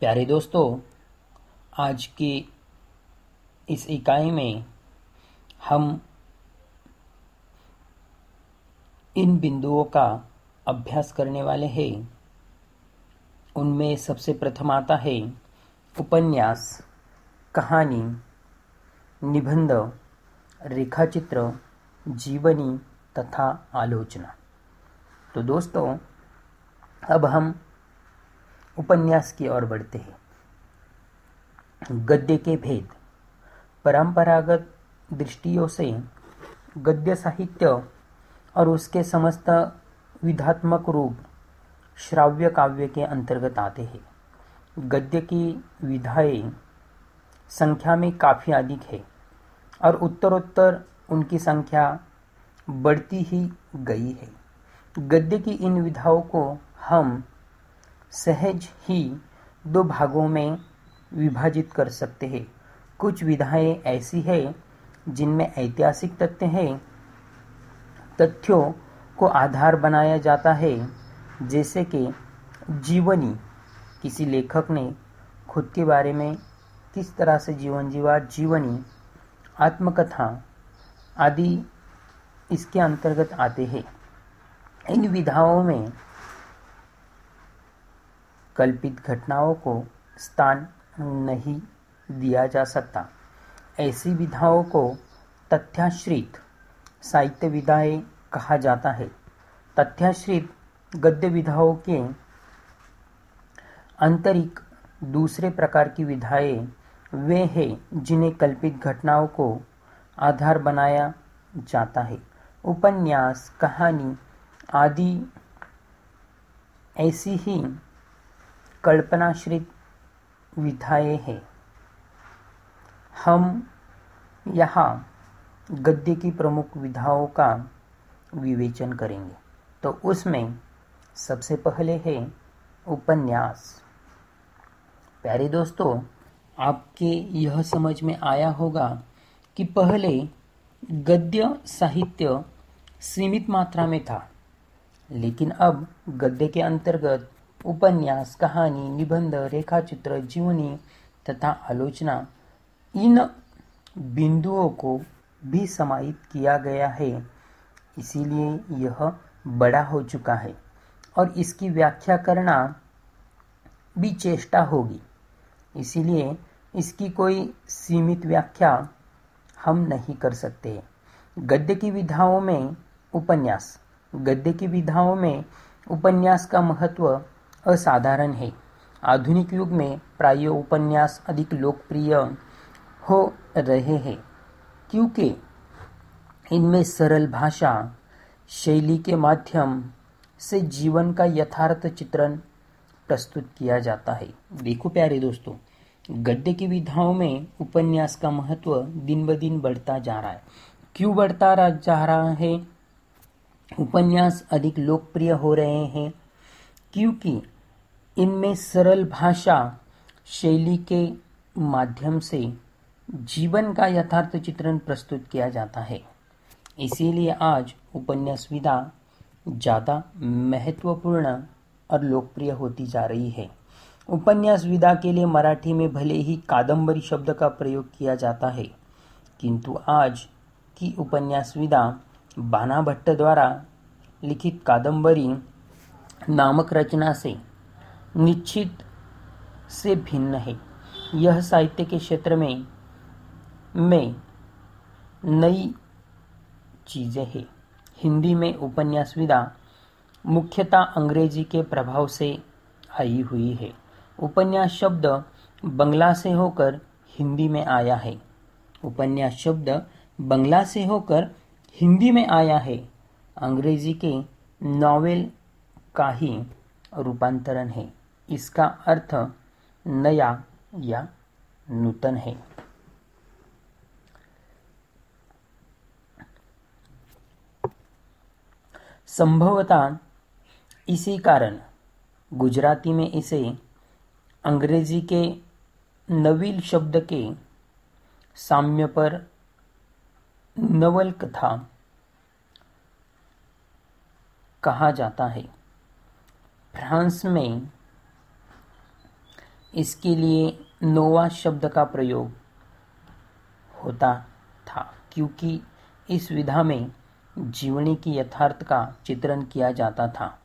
प्यारे दोस्तों, आज की इस इकाई में हम इन बिंदुओं का अभ्यास करने वाले हैं। उनमें सबसे प्रथम आता है उपन्यास, कहानी, निबंध, रेखाचित्र, जीवनी तथा आलोचना। तो दोस्तों, अब हम उपन्यास की ओर बढ़ते हैं। गद्य के भेद। परंपरागत दृष्टियों से गद्य साहित्य और उसके समस्त विधात्मक रूप श्राव्य काव्य के अंतर्गत आते हैं। गद्य की विधाएं संख्या में काफ़ी अधिक है और उत्तरोत्तर उनकी संख्या बढ़ती ही गई है। गद्य की इन विधाओं को हम सहज ही दो भागों में विभाजित कर सकते हैं। कुछ विधाएं ऐसी है जिनमें ऐतिहासिक तथ्यों को आधार बनाया जाता है, जैसे कि जीवनी, किसी लेखक ने खुद के बारे में किस तरह से जीवन जीवा, जीवनी, आत्मकथा आदि इसके अंतर्गत आते हैं। इन विधाओं में कल्पित घटनाओं को स्थान नहीं दिया जा सकता। ऐसी विधाओं को तथ्याश्रित साहित्य विधाएं कहा जाता है। तथ्याश्रित गद्य विधाओं के आंतरिक दूसरे प्रकार की विधाएं वे हैं जिन्हें कल्पित घटनाओं को आधार बनाया जाता है। उपन्यास, कहानी आदि ऐसी ही कल्पनाश्रित विधाएं हैं। हम यहाँ गद्य की प्रमुख विधाओं का विवेचन करेंगे। तो उसमें सबसे पहले है उपन्यास। प्यारे दोस्तों, आपके यह समझ में आया होगा कि पहले गद्य साहित्य सीमित मात्रा में था, लेकिन अब गद्य के अंतर्गत उपन्यास, कहानी, निबंध, रेखाचित्र, जीवनी तथा आलोचना, इन बिंदुओं को भी समाहित किया गया है। इसीलिए यह बड़ा हो चुका है और इसकी व्याख्या करना भी चेष्टा होगी। इसीलिए इसकी कोई सीमित व्याख्या हम नहीं कर सकते। गद्य की विधाओं में उपन्यास का महत्व असाधारण है। आधुनिक युग में प्रायः उपन्यास अधिक लोकप्रिय हो रहे हैं, क्योंकि इनमें सरल भाषा शैली के माध्यम से जीवन का यथार्थ चित्रण प्रस्तुत किया जाता है। देखो प्यारे दोस्तों, गद्य की विधाओं में उपन्यास का महत्व दिन ब दिन बढ़ता जा रहा है। क्यों बढ़ता जा रहा है? उपन्यास अधिक लोकप्रिय हो रहे हैं क्योंकि इनमें सरल भाषा शैली के माध्यम से जीवन का यथार्थ चित्रण प्रस्तुत किया जाता है। इसीलिए आज उपन्यास विधा ज़्यादा महत्वपूर्ण और लोकप्रिय होती जा रही है। उपन्यास विधा के लिए मराठी में भले ही कादंबरी शब्द का प्रयोग किया जाता है, किंतु आज की उपन्यास विधा बाणा भट्ट द्वारा लिखित कादंबरी नामक रचना से निश्चित से भिन्न है। यह साहित्य के क्षेत्र में नई चीज़ें हैं। हिंदी में उपन्यास विधा मुख्यतः अंग्रेजी के प्रभाव से आई हुई है। उपन्यास शब्द बंगला से होकर हिंदी में आया है। उपन्यास शब्द बंगला से होकर हिंदी में आया है। अंग्रेजी के नॉवेल का ही रूपांतरण है। इसका अर्थ नया या नूतन है। संभवतः इसी कारण गुजराती में इसे अंग्रेजी के नवील शब्द के साम्य पर नवलकथा कहा जाता है। फ्रांस में इसके लिए नोवा शब्द का प्रयोग होता था, क्योंकि इस विधा में जीवनी की यथार्थ का चित्रण किया जाता था।